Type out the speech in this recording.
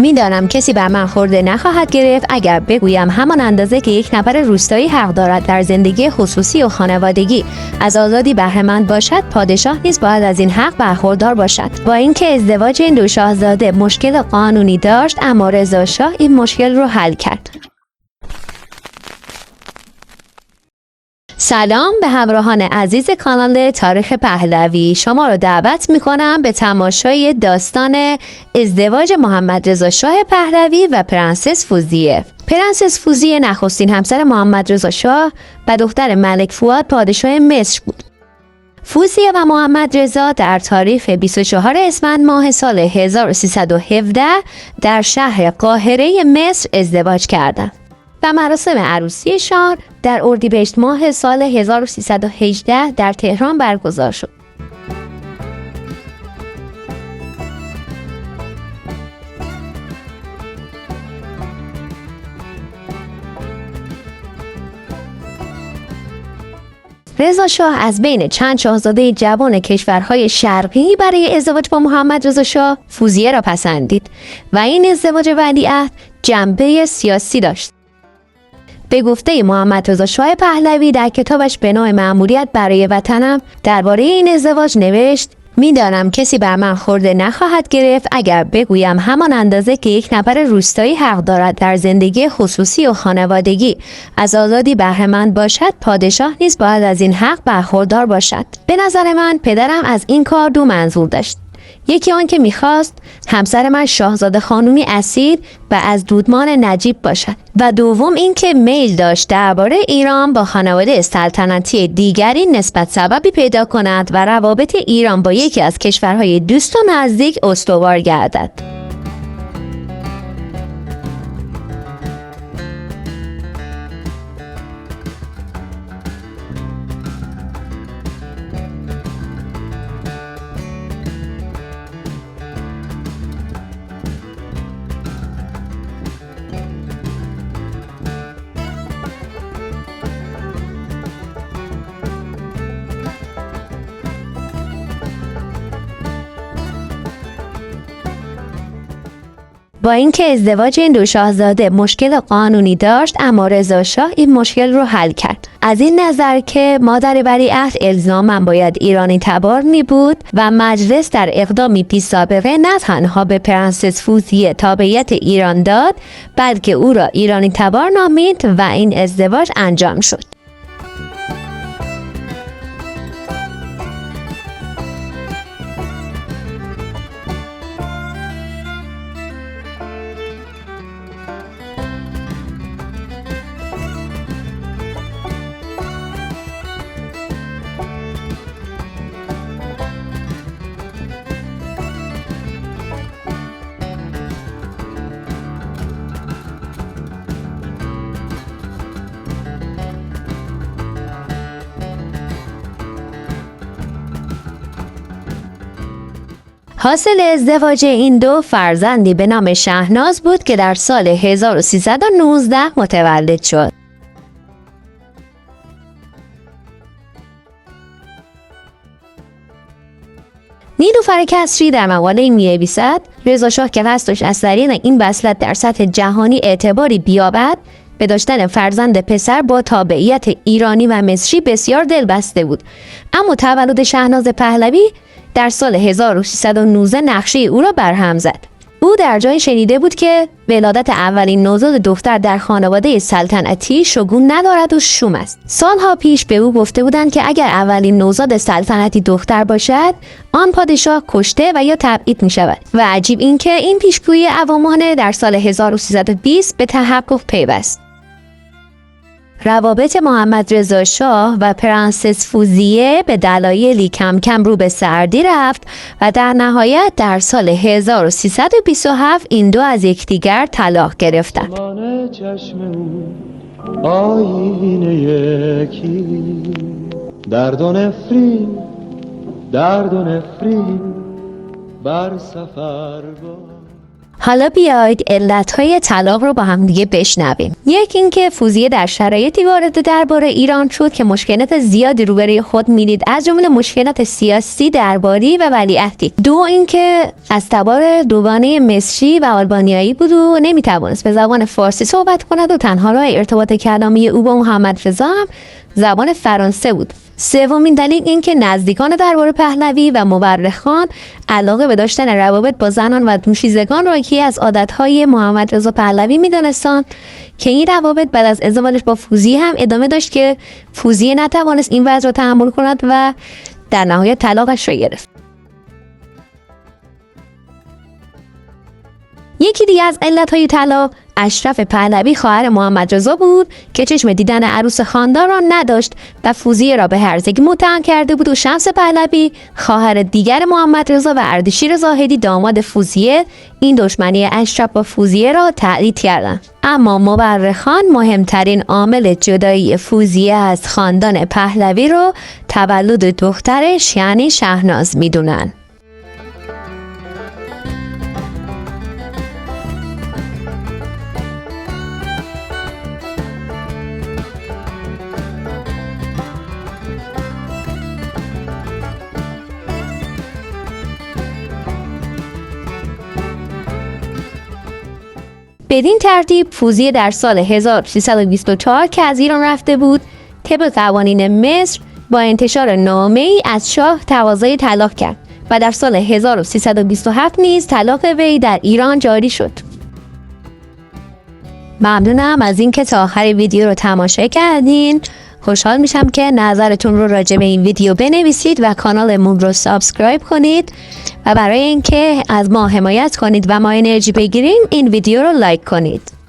میدانم کسی بر من خورده نخواهد گرفت اگر بگویم همان اندازه که یک نفر روستایی حق دارد در زندگی خصوصی و خانوادگی از آزادی بهره‌مند باشد، پادشاه نیز باید از این حق برخوردار باشد. با اینکه ازدواج این دو شاهزاده مشکل قانونی داشت، اما رضا شاه این مشکل رو حل کرد. سلام به همراهان عزیز کانال تاریخ پهلوی. شما رو دعوت میکنم به تماشای داستان ازدواج محمد رضا شاه پهلوی و پرنسس فوزیه. پرنسس فوزیه نخستین همسر محمد رضا شاه و دختر ملک فؤاد پادشاه مصر بود. فوزیه و محمد رضا در تاریخ 24 اسفند ماه سال 1317 در شهر قاهره مصر ازدواج کردند و مراسم عروسیشان در اردیبهشت ماه سال 1318 در تهران برگزار شد. رضا شاه از بین چند شاهزاده جوان کشورهای شرقی برای ازدواج با محمد رضا شاه فوزیه را پسندید و این ازدواج ولیعهد جنبه سیاسی داشت. به گفته محمد رضا شاه پهلوی در کتابش به نام مأموریت برای وطنم درباره این ازدواج نوشت: میدانم کسی بر من خورده نخواهد گرفت اگر بگویم همان اندازه که یک نفر روستایی حق دارد در زندگی خصوصی و خانوادگی از آزادی بهره‌مند باشد، پادشاه نیز باید از این حق برخوردار باشد. به نظر من پدرم از این کار دو منظور داشت. یکی آن که میخواست همسر من شاهزاده خانومی اصیل و از دودمان نجیب باشد و دوم این که میل داشت درباره ایران با خانواده سلطنتی دیگری نسبت سببی پیدا کند و روابط ایران با یکی از کشورهای دوست و نزدیک استوار گردد. با اینکه ازدواج این دو شاهزاده مشکل قانونی داشت، اما رضا شاه این مشکل رو حل کرد. از این نظر که مادر ولیعهد الزاماً باید ایرانی تبار می بود و مجلس در اقدامی بی سابقه نه تنها به پرنسس فوزیه تابعیت ایران داد، بلکه او را ایرانی تبار نامید و این ازدواج انجام شد. حاصل ازدواج این دو فرزندی به نام شهناز بود که در سال 1319 متولد شد. نیلوفر کسری در مقاله می‌نویسد: رضا شاه که قصد داشت از طریق این وصلت در سطح جهانی اعتباری بیابد، به داشتن فرزند پسر با تابعیت ایرانی و مصری بسیار دلبسته بود. اما تولد شهناز پهلوی در سال 1319 نقشه او را برهم زد. او در جایی شنیده بود که ولادت اولین نوزاد دختر در خانواده سلطنتی شگون ندارد و شوم است. سالها پیش به او گفته بودند که اگر اولین نوزاد سلطنتی دختر باشد، آن پادشاه کشته و یا تبعید می شود. و عجیب این که این پیشگویی عوامانه در سال 1320 به تحقق پیوست. روابط محمد رضا شاه و پرنسس فوزیه به دلایلی کم کم رو به سردی رفت و در نهایت در سال 1327 این دو از یکدیگر طلاق گرفتند. درد و نفرین بر سفر با حالا بیاید علتهای طلاق رو با هم دیگه بشنویم. یک اینکه فوزیه در شرایطی وارد دربار ایران شد که مشکلات زیادی روبروی خود میدید، از جمله مشکلات سیاسی، درباری و ولیعهدی. دو اینکه از تبار دوگانه مصری و آلبانیایی بود و نمیتوانست به زبان فارسی صحبت کند و تنها راه ارتباط کلامی او با محمد رضا هم زبان فرانسه بود. سومین دلیل این که نزدیکان دربار پهلوی و مورخان علاقه به داشتن روابط با زنان و دوشیزگان را یکی از عادتهای محمد رضا پهلوی می‌دانستند که این روابط بعد از ازدواجش با فوزیه هم ادامه داشت که فوزیه نتوانست این وضع را تحمل کند و در نهایت طلاقش را گرفت. یکی دیگه از علتهای طلاق اشرف پهلوی خواهر محمد رضا بود که چشم دیدن عروس خاندان را نداشت و فوزیه را به هرزگی متهم کرده بود و شمس پهلوی خواهر دیگر محمد رضا و اردشیر زاهدی داماد فوزیه این دشمنی اشرف با فوزیه را تایید کردند. اما مورخان مهمترین عامل جدایی فوزیه از خاندان پهلوی را تولد دخترش یعنی شهناز میدونن. بدین ترتیب فوزیه در سال 1324 که از ایران رفته بود طبق قوانین مصر با انتشار نامه‌ای از شاه تقاضای طلاق کرد و در سال 1327 نیز طلاق وی در ایران جاری شد. ممنونم از اینکه تا آخر ویدیو رو تماشا کردین. خوشحال میشم که نظرتون رو راجع به این ویدیو بنویسید و کانالمون رو سابسکرایب کنید و برای اینکه از ما حمایت کنید و ما انرژی بگیریم این ویدیو رو لایک کنید.